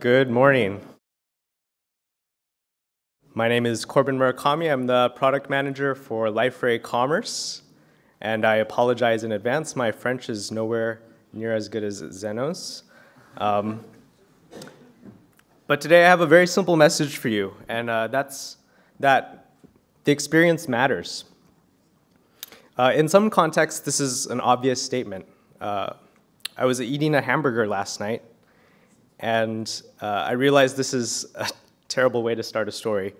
Good morning. My name is Corbin Murakami. I'm the product manager for Liferay Commerce, and I apologize in advance. My French is nowhere near as good as Zeno's. But today I have a very simple message for you, and that's that the experience matters. In some contexts, this is an obvious statement. I was eating a hamburger last night, and I realized this is a terrible way to start a story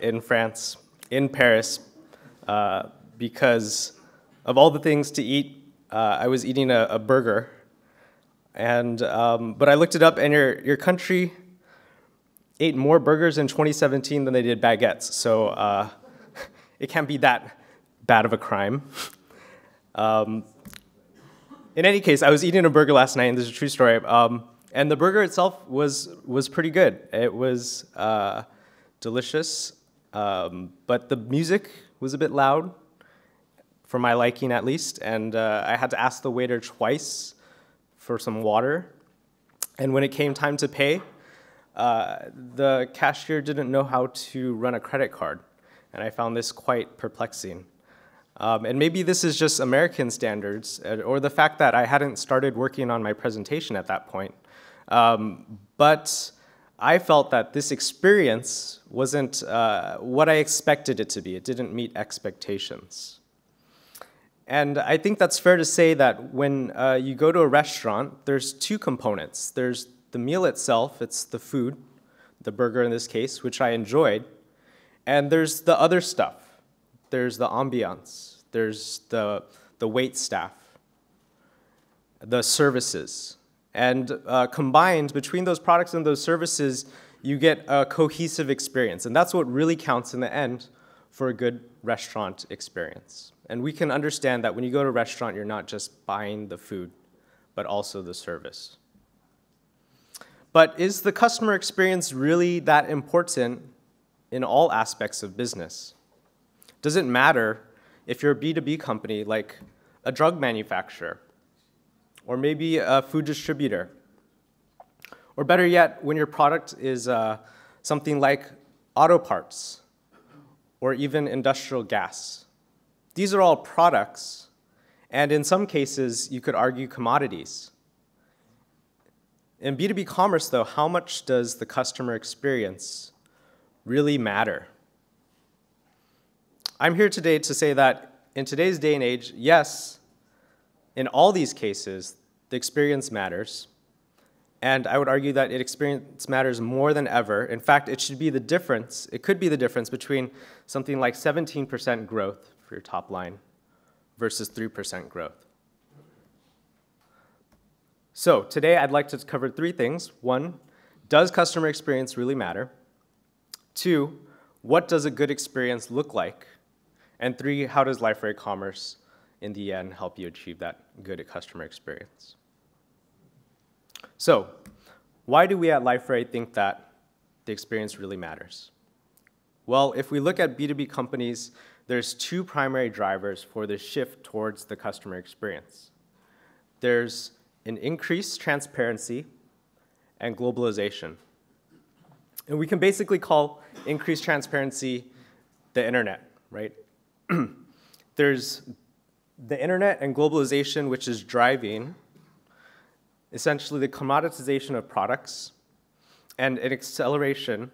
in France, in Paris, because of all the things to eat, I was eating a burger. And but I looked it up, and your country ate more burgers in 2017 than they did baguettes. So it can't be that bad of a crime. In any case, I was eating a burger last night, and this is a true story. And the burger itself was pretty good. It was delicious, but the music was a bit loud, for my liking at least, and I had to ask the waiter twice for some water. And when it came time to pay, the cashier didn't know how to run a credit card, and I found this quite perplexing. And maybe this is just American standards, or the fact that I hadn't started working on my presentation at that point. But I felt that this experience wasn't what I expected it to be. It didn't meet expectations. And I think that's fair to say that when you go to a restaurant, there's two components. There's the meal itself, it's the food, the burger in this case, which I enjoyed. And there's the other stuff. There's the ambiance. There's the wait staff, the services. And combined between those products and those services, you get a cohesive experience. And that's what really counts in the end for a good restaurant experience. And we can understand that when you go to a restaurant, you're not just buying the food, but also the service. But is the customer experience really that important in all aspects of business? Does it matter if you're a B2B company like a drug manufacturer, or maybe a food distributor? Or better yet, when your product is something like auto parts, or even industrial gas. These are all products, and in some cases, you could argue commodities. In B2B commerce, though, how much does the customer experience really matter? I'm here today to say that in today's day and age, yes, in all these cases, the experience matters, and I would argue that experience matters more than ever. In fact, it could be the difference between something like 17% growth for your top line versus 3% growth. So today I'd like to cover three things. One, does customer experience really matter? Two, what does a good experience look like? And three, how does Liferay Commerce in the end help you achieve that good customer experience? So, why do we at Liferay think that the experience really matters? Well, if we look at B2B companies, there's two primary drivers for the shift towards the customer experience. There's an increased transparency and globalization. And we can basically call increased transparency the internet, right? There's the internet and globalization, which is driving essentially the commoditization of products and an acceleration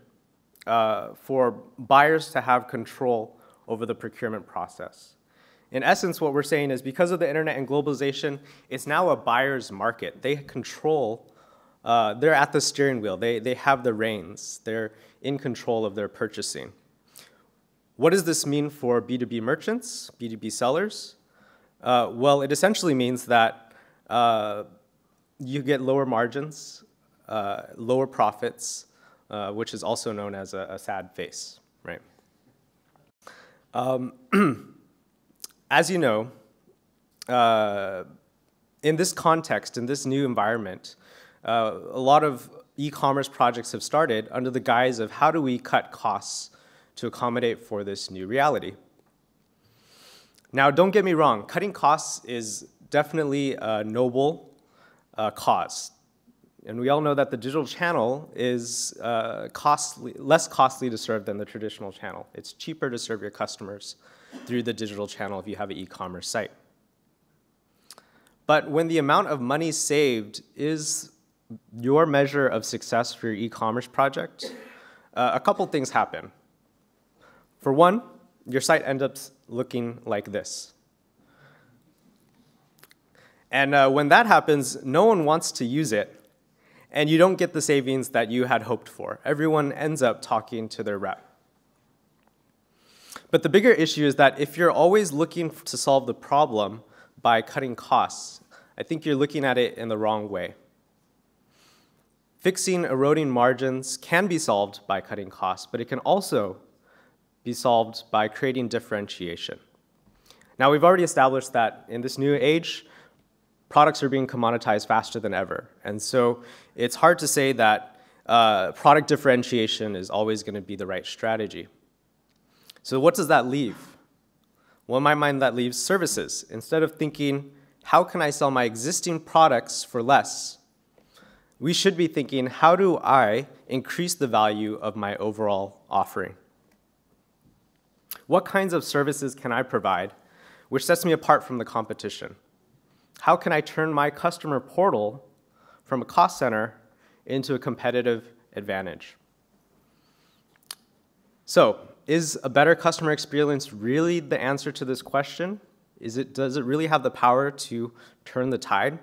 for buyers to have control over the procurement process. In essence, what we're saying is because of the internet and globalization, it's now a buyer's market. They control, they're at the steering wheel. They have the reins. They're in control of their purchasing. What does this mean for B2B merchants, B2B sellers? Well, it essentially means that you get lower margins, lower profits, which is also known as a sad face, right? As you know, in this context, in this new environment, a lot of e-commerce projects have started under the guise of how do we cut costs to accommodate for this new reality. Now, don't get me wrong, cutting costs is definitely a noble cause. And we all know that the digital channel is less costly to serve than the traditional channel. It's cheaper to serve your customers through the digital channel if you have an e-commerce site. But when the amount of money saved is your measure of success for your e-commerce project, a couple things happen. For one, your site ends up looking like this. And when that happens, no one wants to use it, and you don't get the savings that you had hoped for. Everyone ends up talking to their rep. But the bigger issue is that if you're always looking to solve the problem by cutting costs, I think you're looking at it in the wrong way. Fixing eroding margins can be solved by cutting costs, but it can also be solved by creating differentiation. Now, we've already established that in this new age, products are being commoditized faster than ever. And so it's hard to say that product differentiation is always going to be the right strategy. So what does that leave? Well, in my mind, that leaves services. Instead of thinking, how can I sell my existing products for less? We should be thinking, how do I increase the value of my overall offering? What kinds of services can I provide which sets me apart from the competition? How can I turn my customer portal from a cost center into a competitive advantage? So, is a better customer experience really the answer to this question? Does it really have the power to turn the tide?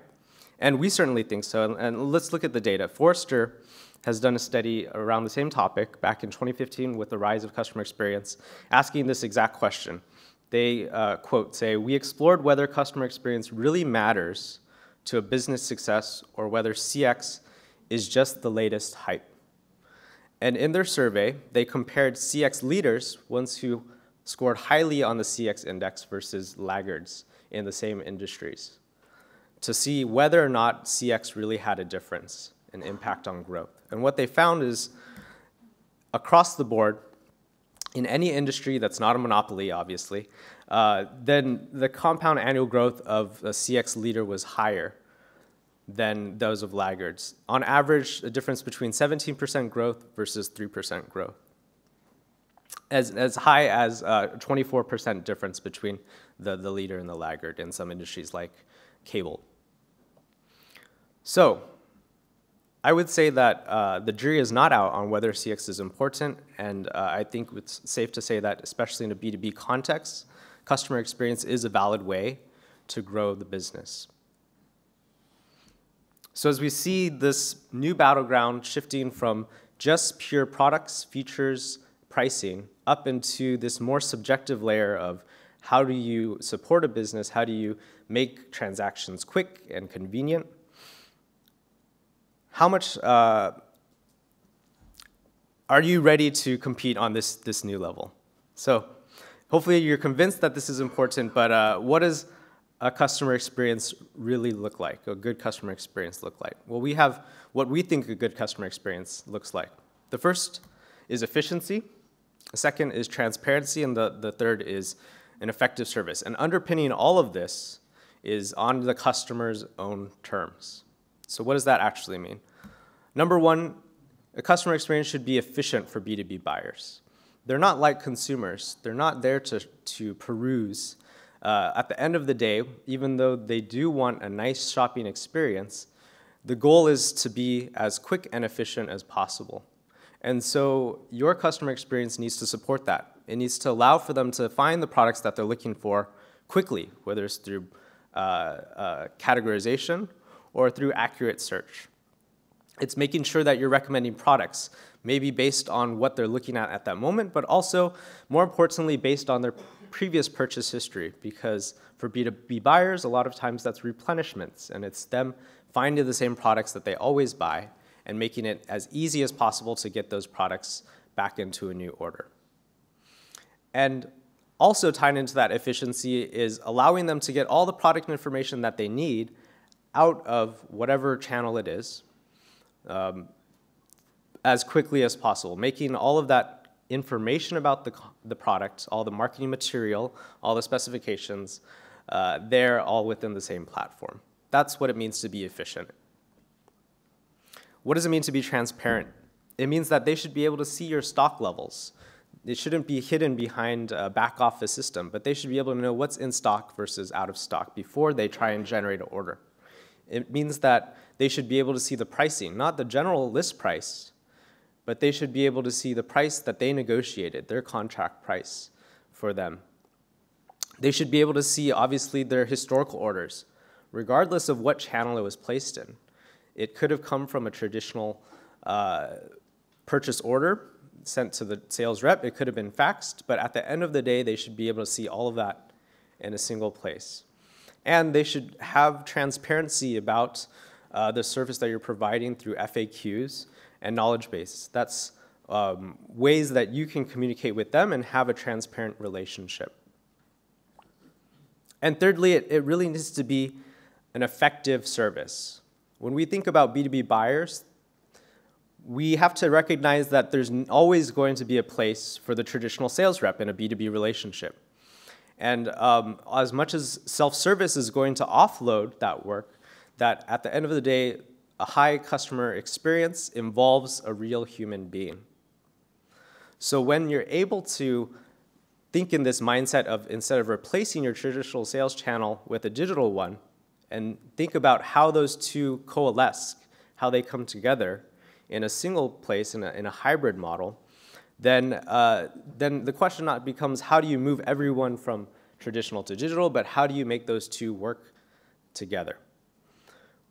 And we certainly think so, and let's look at the data. Forrester has done a study around the same topic back in 2015 with the rise of customer experience, asking this exact question. They, quote, say, "We explored whether customer experience really matters to a business success or whether CX is just the latest hype." And in their survey, they compared CX leaders, ones who scored highly on the CX index, versus laggards in the same industries, to see whether or not CX really had a difference, an impact on growth. And what they found is, across the board, in any industry that's not a monopoly, obviously, then the compound annual growth of a CX leader was higher than those of laggards. On average, a difference between 17% growth versus 3% growth. As high as 24% difference between the leader and the laggard in some industries like cable. So, I would say that the jury is not out on whether CX is important, and I think it's safe to say that, especially in a B2B context, customer experience is a valid way to grow the business. So as we see this new battleground shifting from just pure products, features, pricing, up into this more subjective layer of how do you support a business, how do you make transactions quick and convenient, how much are you ready to compete on this new level? So hopefully you're convinced that this is important, but what does a customer experience really look like, a good customer experience look like? Well, we have what we think a good customer experience looks like. The first is efficiency, the second is transparency, and the third is an effective service. And underpinning all of this is on the customer's own terms. So what does that actually mean? Number one, a customer experience should be efficient for B2B buyers. They're not like consumers. They're not there to peruse. At the end of the day, even though they do want a nice shopping experience, the goal is to be as quick and efficient as possible. And so your customer experience needs to support that. It needs to allow for them to find the products that they're looking for quickly, whether it's through categorization or through accurate search. It's making sure that you're recommending products, maybe based on what they're looking at that moment, but also, more importantly, based on their previous purchase history, because for B2B buyers, a lot of times that's replenishments, and it's them finding the same products that they always buy and making it as easy as possible to get those products back into a new order. And also tied into that efficiency is allowing them to get all the product information that they need out of whatever channel it is as quickly as possible, making all of that information about the product, all the marketing material, all the specifications, they're all within the same platform. That's what it means to be efficient. What does it mean to be transparent? It means that they should be able to see your stock levels. It shouldn't be hidden behind a back office system, but they should be able to know what's in stock versus out of stock before they try and generate an order. It means that they should be able to see the pricing, not the general list price, but they should be able to see the price that they negotiated, their contract price for them. They should be able to see, obviously, their historical orders, regardless of what channel it was placed in. It could have come from a traditional purchase order sent to the sales rep. It could have been faxed, but at the end of the day, they should be able to see all of that in a single place. And they should have transparency about the service that you're providing through FAQs and knowledge base. That's ways that you can communicate with them and have a transparent relationship. And thirdly, it really needs to be an effective service. When we think about B2B buyers, we have to recognize that there's always going to be a place for the traditional sales rep in a B2B relationship. And as much as self-service is going to offload that work, that at the end of the day, a high customer experience involves a real human being. So when you're able to think in this mindset of instead of replacing your traditional sales channel with a digital one, and think about how those two coalesce, how they come together in a single place, in a hybrid model, then the question not becomes how do you move everyone from traditional to digital, but how do you make those two work together?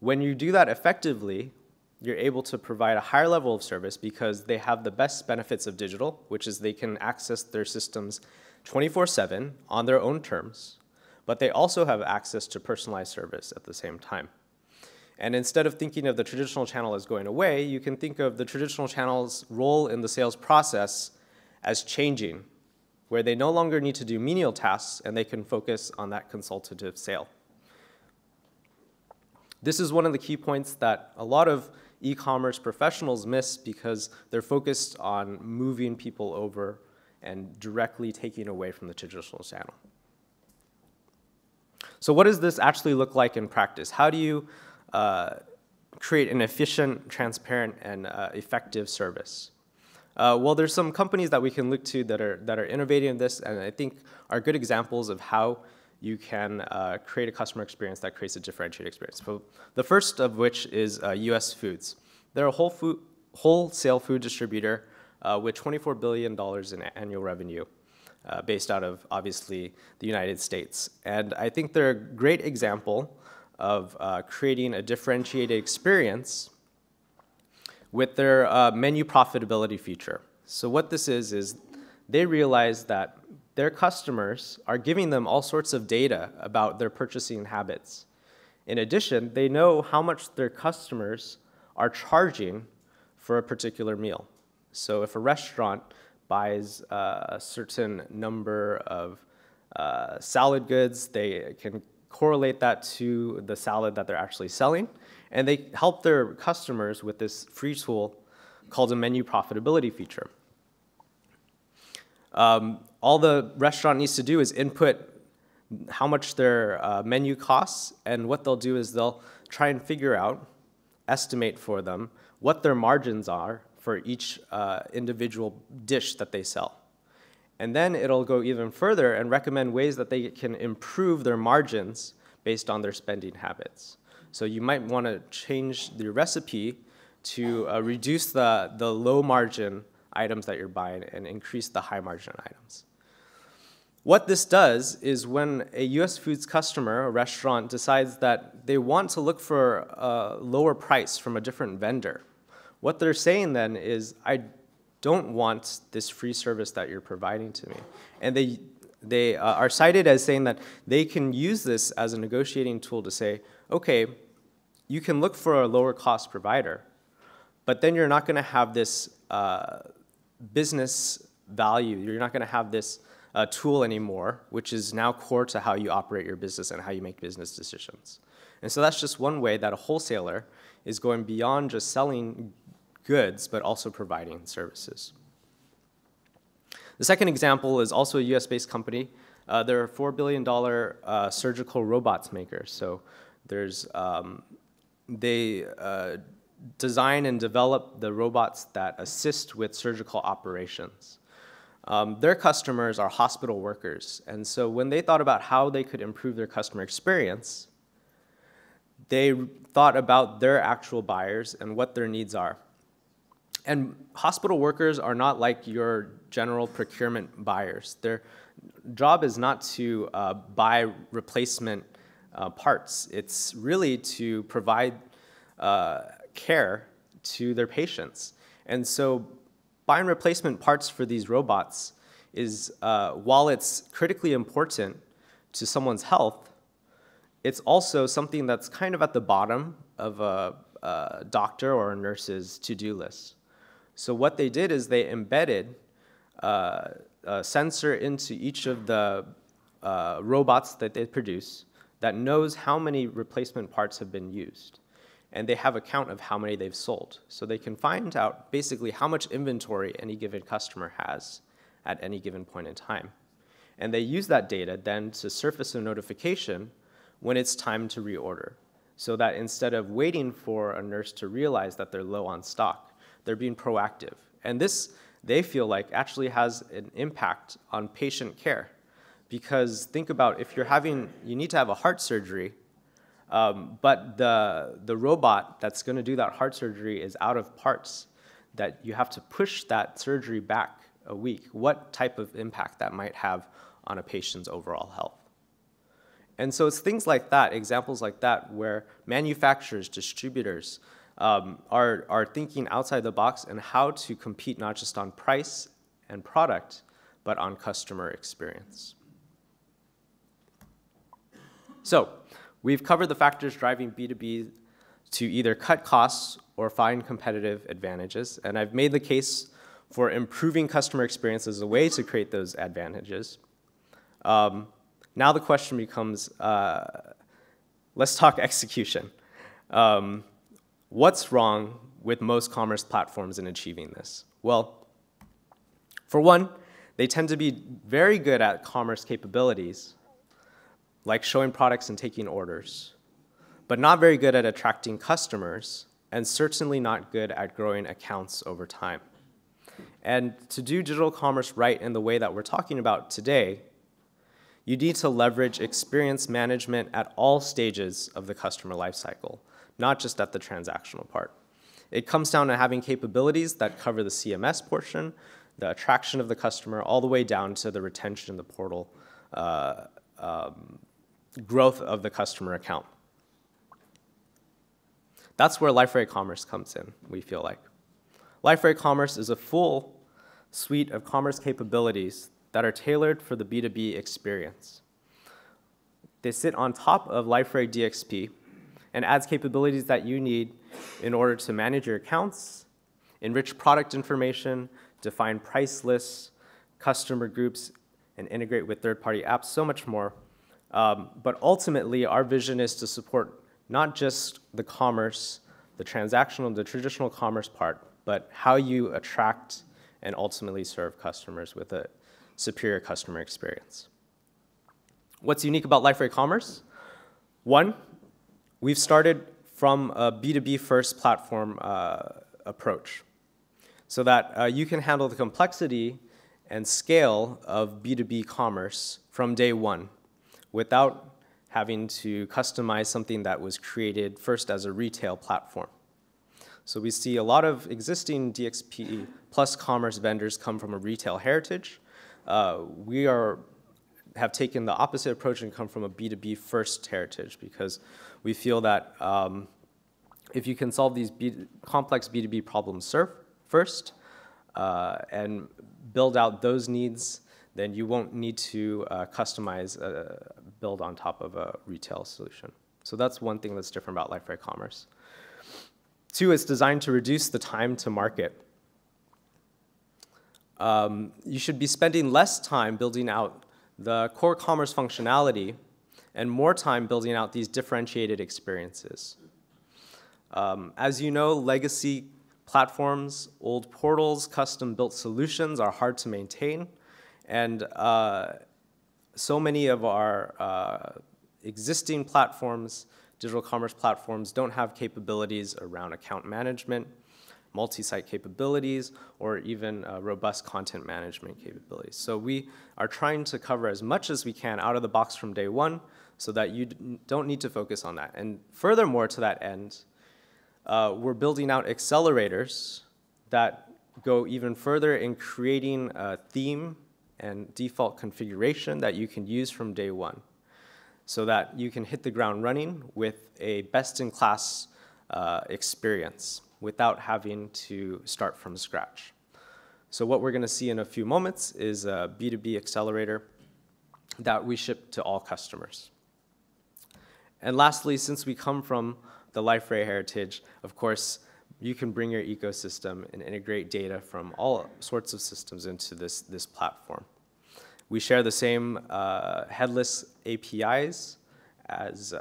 When you do that effectively, you're able to provide a higher level of service because they have the best benefits of digital, which is they can access their systems 24/7 on their own terms, but they also have access to personalized service at the same time. And instead of thinking of the traditional channel as going away, you can think of the traditional channel's role in the sales process as changing, where they no longer need to do menial tasks and they can focus on that consultative sale. This is one of the key points that a lot of e-commerce professionals miss because they're focused on moving people over and directly taking away from the traditional channel. So what does this actually look like in practice? How do you create an efficient, transparent, and effective service? Well, there's some companies that we can look to that are innovating in this, and I think are good examples of how you can create a customer experience that creates a differentiated experience. So the first of which is US Foods. They're a wholesale food distributor with $24 billion in annual revenue, based out of, obviously, the United States. And I think they're a great example of creating a differentiated experience with their menu profitability feature. So what this is they realize that their customers are giving them all sorts of data about their purchasing habits. In addition, they know how much their customers are charging for a particular meal. So if a restaurant buys a certain number of salad goods, they can correlate that to the salad that they're actually selling, and they help their customers with this free tool called a menu profitability feature. All the restaurant needs to do is input how much their menu costs, and what they'll do is they'll try and figure out, estimate for them, what their margins are for each individual dish that they sell. And then it'll go even further and recommend ways that they can improve their margins based on their spending habits. So you might want to change the recipe to reduce the low margin items that you're buying and increase the high margin items. What this does is when a US Foods customer, a restaurant, decides that they want to look for a lower price from a different vendor, what they're saying then is, I don't want this free service that you're providing to me. And they are cited as saying that they can use this as a negotiating tool to say, okay, you can look for a lower cost provider, but then you're not going to have this business value. You're not going to have this tool anymore, which is now core to how you operate your business and how you make business decisions. And so that's just one way that a wholesaler is going beyond just selling goods, but also providing services. The second example is also a US-based company. They're a $4 billion surgical robots maker. So there's, they design and develop the robots that assist with surgical operations. Their customers are hospital workers, and so when they thought about how they could improve their customer experience, they thought about their actual buyers and what their needs are. And hospital workers are not like your general procurement buyers. Their job is not to buy replacement parts. It's really to provide care to their patients. And so buying replacement parts for these robots is, while it's critically important to someone's health, it's also something that's kind of at the bottom of a doctor or a nurse's to-do list. So what they did is they embedded a sensor into each of the robots that they produce that knows how many replacement parts have been used. And they have a count of how many they've sold. So they can find out basically how much inventory any given customer has at any given point in time. And they use that data then to surface a notification when it's time to reorder, so that instead of waiting for a nurse to realize that they're low on stock, they're being proactive. And this, they feel like, actually has an impact on patient care. Because think about if you need to have a heart surgery, but the robot that's going to do that heart surgery is out of parts, that you have to push that surgery back a week, what type of impact that might have on a patient's overall health. And so it's things like that, examples like that, where manufacturers, distributors are thinking outside the box and how to compete not just on price and product, but on customer experience. So we've covered the factors driving B2B to either cut costs or find competitive advantages, and I've made the case for improving customer experience as a way to create those advantages. Now the question becomes, let's talk execution. What's wrong with most commerce platforms in achieving this? Well, for one, they tend to be very good at commerce capabilities, like showing products and taking orders, but not very good at attracting customers, and certainly not good at growing accounts over time. And to do digital commerce right in the way that we're talking about today, you need to leverage experience management at all stages of the customer lifecycle, not just at the transactional part. It comes down to having capabilities that cover the CMS portion, the attraction of the customer, all the way down to the retention, the portal, growth of the customer account. That's where Liferay Commerce comes in, we feel like. Liferay Commerce is a full suite of commerce capabilities that are tailored for the B2B experience. They sit on top of Liferay DXP and adds capabilities that you need in order to manage your accounts, enrich product information, define price lists, customer groups, and integrate with third-party apps, so much more. But ultimately, our vision is to support not just the commerce, the transactional, the traditional commerce part, but how you attract and ultimately serve customers with a superior customer experience. What's unique about Liferay Commerce? One, we've started from a B2B first platform approach so that you can handle the complexity and scale of B2B commerce from day one without having to customize something that was created first as a retail platform. So we see a lot of existing DXP plus commerce vendors come from a retail heritage. We have taken the opposite approach and come from a B2B first heritage because we feel that if you can solve these complex B2B problems first and build out those needs, then you won't need to customize, build on top of a retail solution. So that's one thing that's different about Liferay Commerce. Two, it's designed to reduce the time to market. You should be spending less time building out the core commerce functionality and more time building out these differentiated experiences. As you know, legacy platforms, old portals, custom-built solutions are hard to maintain, and so many of our existing platforms digital commerce platforms don't have capabilities around account management, multi-site capabilities, or even robust content management capabilities. So we are trying to cover as much as we can out of the box from day one so that you don't need to focus on that. And furthermore, to that end, we're building out accelerators that go even further in creating a theme and default configuration that you can use from day one so that you can hit the ground running with a best-in-class experience without having to start from scratch. So what we're going to see in a few moments is a B2B accelerator that we ship to all customers. And lastly, since we come from the Liferay heritage, of course, you can bring your ecosystem and integrate data from all sorts of systems into this platform. We share the same headless APIs as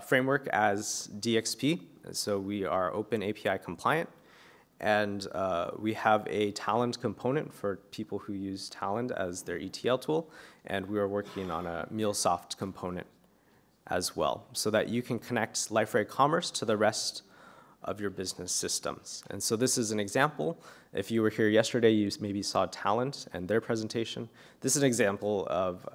framework as DXP, so we are open API compliant, and we have a talent component for people who use Talent as their ETL tool, and we are working on a MuleSoft component as well, so that you can connect Liferay Commerce to the rest of your business systems. And so this is an example. If you were here yesterday, you maybe saw Talent and their presentation. This is an example of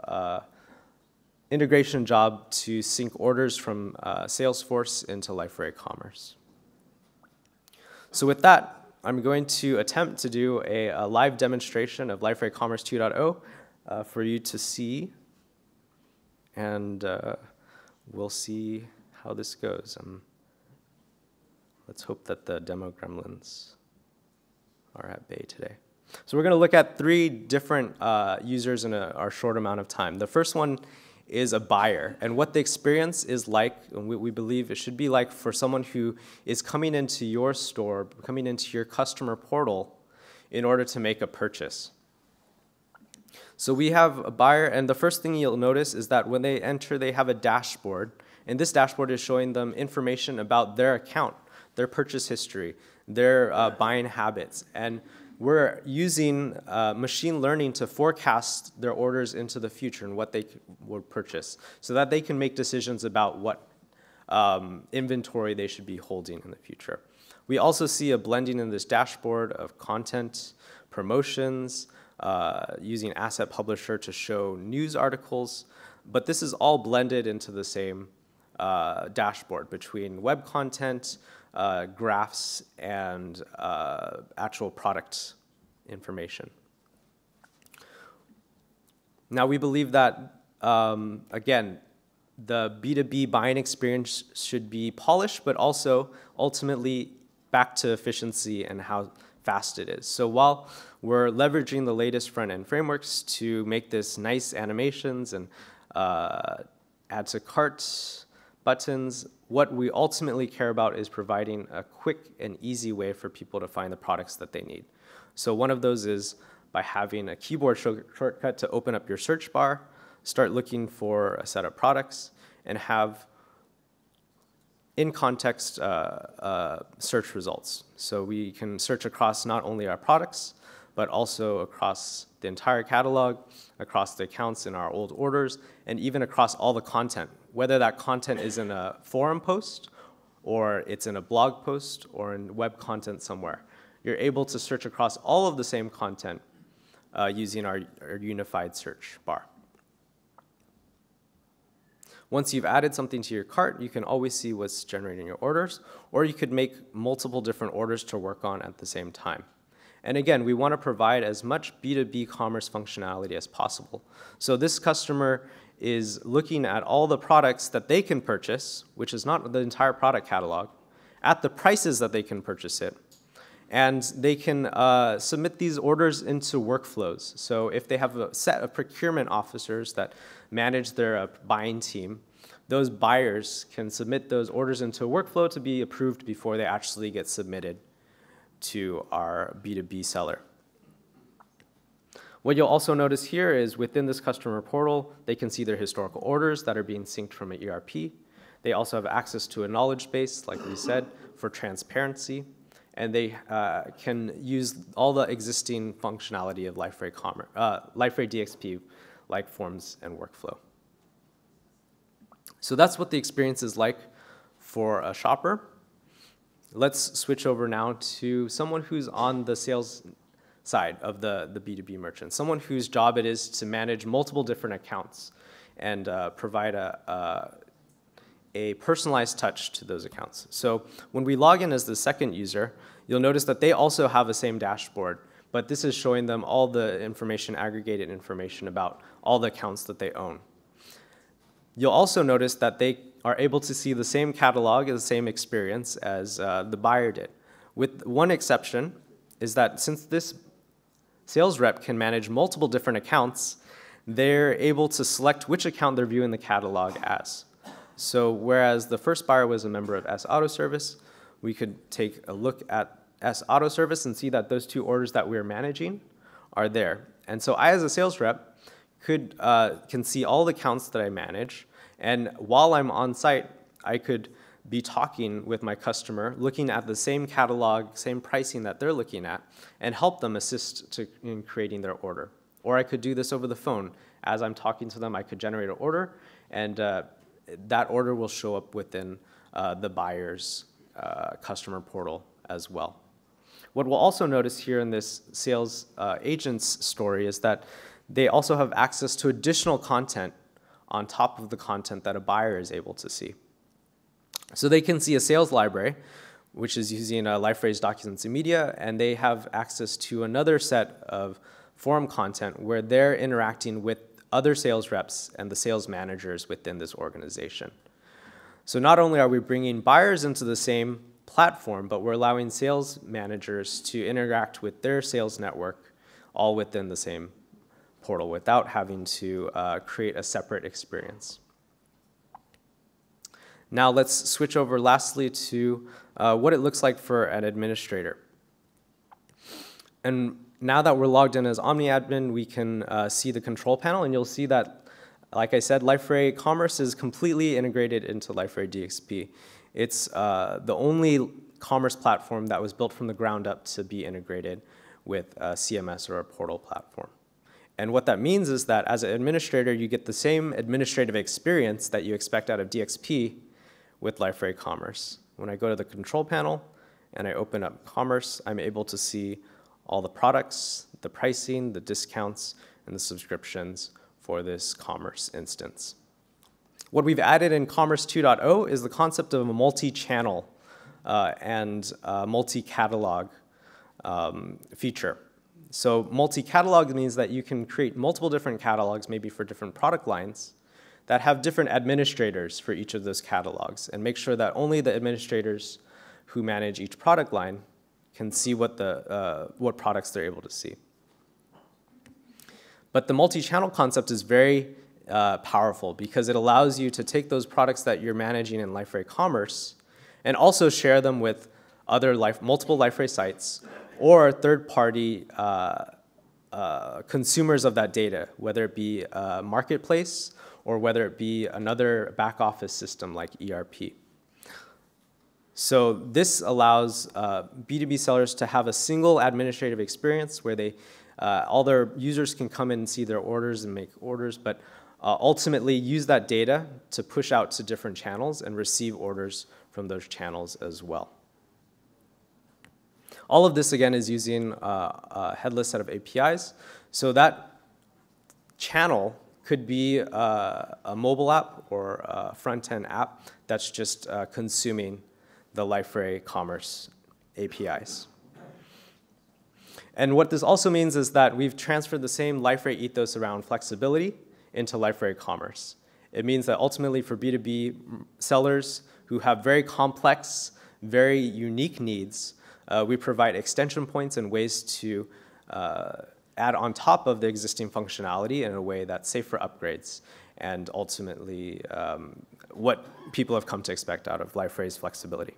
integration job to sync orders from Salesforce into Liferay Commerce. So with that, I'm going to attempt to do a live demonstration of Liferay Commerce 2.0 for you to see, and we'll see how this goes. Let's hope that the demo gremlins are at bay today. So we're going to look at 3 different users in our short amount of time. The first one is a buyer, and what the experience is like, and we believe it should be like for someone who is coming into your store, coming into your customer portal in order to make a purchase. So we have a buyer, and the first thing you'll notice is that when they enter, they have a dashboard, and this dashboard is showing them information about their account, their purchase history, their buying habits, and we're using machine learning to forecast their orders into the future and what they would purchase so that they can make decisions about what inventory they should be holding in the future. We also see a blending in this dashboard of content, promotions, using Asset Publisher to show news articles, but this is all blended into the same dashboard between web content, graphs, and actual product information. Now we believe that, again, the B2B buying experience should be polished, but also ultimately back to efficiency and how fast it is. So while we're leveraging the latest front-end frameworks to make this nice animations and add to cart buttons, what we ultimately care about is providing a quick and easy way for people to find the products that they need. So one of those is by having a keyboard shortcut to open up your search bar, start looking for a set of products, and have in-context search results. So we can search across not only our products, but also across the entire catalog, across the accounts in our old orders, and even across all the content, whether that content is in a forum post, or it's in a blog post, or in web content somewhere. You're able to search across all of the same content using our unified search bar. Once you've added something to your cart, you can always see what's generating your orders, or you could make multiple different orders to work on at the same time. And again, we want to provide as much B2B commerce functionality as possible. So this customer is looking at all the products that they can purchase, which is not the entire product catalog, at the prices that they can purchase it. And they can submit these orders into workflows. So if they have a set of procurement officers that manage their buying team, those buyers can submit those orders into a workflow to be approved before they actually get submitted to our B2B seller. What you'll also notice here is within this customer portal, they can see their historical orders that are being synced from an ERP. They also have access to a knowledge base, like we said, for transparency. And they can use all the existing functionality of Liferay DXP, like forms and workflow. So that's what the experience is like for a shopper. Let's switch over now to someone who's on the sales side of the B2B merchant, someone whose job it is to manage multiple different accounts and provide a personalized touch to those accounts. So when we log in as the second user, you'll notice that they also have the same dashboard, but this is showing them all the information, aggregated information about all the accounts that they own. You'll also notice that they are able to see the same catalog and the same experience as the buyer did. With one exception, is that since this sales rep can manage multiple different accounts, they're able to select which account they're viewing the catalog as. So whereas the first buyer was a member of S Auto Service, we could take a look at S Auto Service and see that those two orders that we're managing are there. And so I, as a sales rep, can see all the accounts that I manage, and while I'm on site, I could be talking with my customer, looking at the same catalog, same pricing that they're looking at, and help them assist in creating their order. Or I could do this over the phone. As I'm talking to them, I could generate an order, and that order will show up within the buyer's customer portal as well. What we'll also notice here in this sales agent's story is that they also have access to additional content on top of the content that a buyer is able to see. So they can see a sales library, which is using Liferay's documents and media, and they have access to another set of forum content where they're interacting with other sales reps and the sales managers within this organization. So not only are we bringing buyers into the same platform, but we're allowing sales managers to interact with their sales network all within the same portal without having to create a separate experience. Now let's switch over lastly to what it looks like for an administrator. And now that we're logged in as OmniAdmin, we can see the control panel, and you'll see that, like I said, Liferay Commerce is completely integrated into Liferay DXP. It's the only commerce platform that was built from the ground up to be integrated with a CMS or a portal platform. And what that means is that as an administrator, you get the same administrative experience that you expect out of DXP with Liferay Commerce. When I go to the control panel and I open up Commerce, I'm able to see all the products, the pricing, the discounts, and the subscriptions for this Commerce instance. What we've added in Commerce 2.0 is the concept of a multi-channel and multi-catalog feature. So multi-catalog means that you can create multiple different catalogs, maybe for different product lines, that have different administrators for each of those catalogs, and make sure that only the administrators who manage each product line can see what products they're able to see. But the multi-channel concept is very powerful because it allows you to take those products that you're managing in Liferay Commerce and also share them with other multiple Liferay sites or third-party consumers of that data, whether it be a marketplace or whether it be another back-office system like ERP. So this allows B2B sellers to have a single administrative experience where all their users can come in and see their orders and make orders, but ultimately use that data to push out to different channels and receive orders from those channels as well. All of this, again, is using a headless set of APIs. So that channel could be a mobile app or a front-end app that's just consuming the Liferay Commerce APIs. And what this also means is that we've transferred the same Liferay ethos around flexibility into Liferay Commerce. It means that ultimately for B2B sellers who have very complex, very unique needs, we provide extension points and ways to add on top of the existing functionality in a way that's safe for upgrades and ultimately what people have come to expect out of Liferay's flexibility.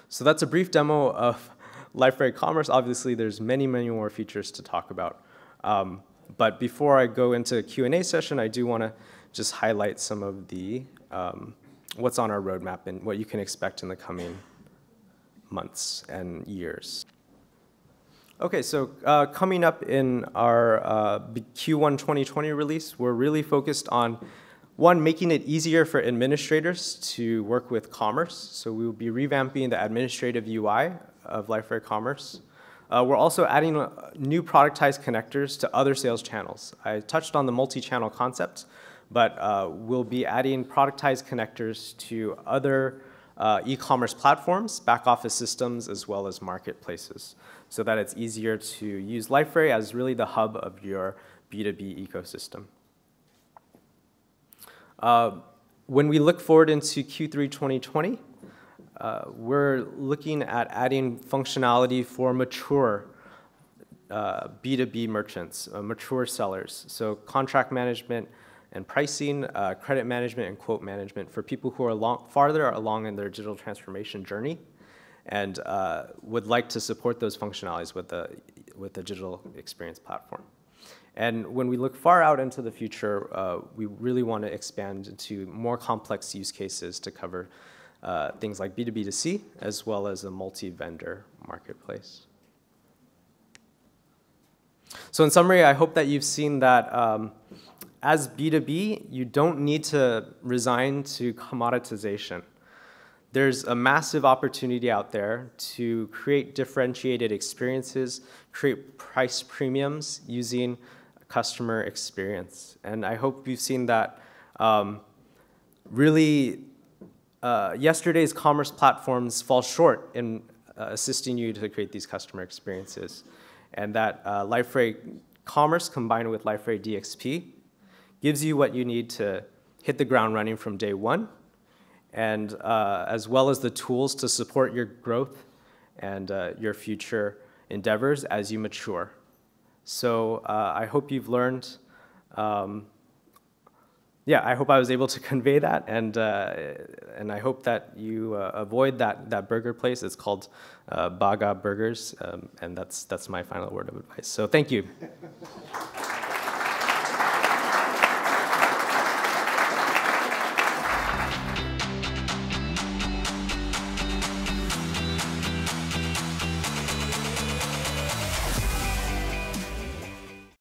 So that's a brief demo of Liferay Commerce. Obviously, there's many, many more features to talk about. But before I go into a Q&A session, I do want to just highlight some of the what's on our roadmap and what you can expect in the coming months and years. Okay, so coming up in our Q1 2020 release, we're really focused on One, making it easier for administrators to work with commerce. So we will be revamping the administrative UI of Liferay Commerce. We're also adding new productized connectors to other sales channels. I touched on the multi-channel concept, but we'll be adding productized connectors to other e-commerce platforms, back office systems, as well as marketplaces, so that it's easier to use Liferay as really the hub of your B2B ecosystem. When we look forward into Q3 2020, we're looking at adding functionality for mature B2B merchants, mature sellers. So contract management and pricing, credit management, and quote management for people who are farther along in their digital transformation journey and would like to support those functionalities with the digital experience platform. And when we look far out into the future, we really want to expand into more complex use cases to cover things like B2B2C, as well as a multi-vendor marketplace. So in summary, I hope that you've seen that as B2B, you don't need to resign to commoditization. There's a massive opportunity out there to create differentiated experiences, create price premiums using customer experience. And I hope you've seen that really yesterday's commerce platforms fall short in assisting you to create these customer experiences. And that Liferay Commerce combined with Liferay DXP gives you what you need to hit the ground running from day one, and as well as the tools to support your growth and your future endeavors as you mature. So I hope you've learned, yeah, I hope I was able to convey that, and I hope that you avoid that burger place. It's called Baga Burgers, and that's my final word of advice. So thank you.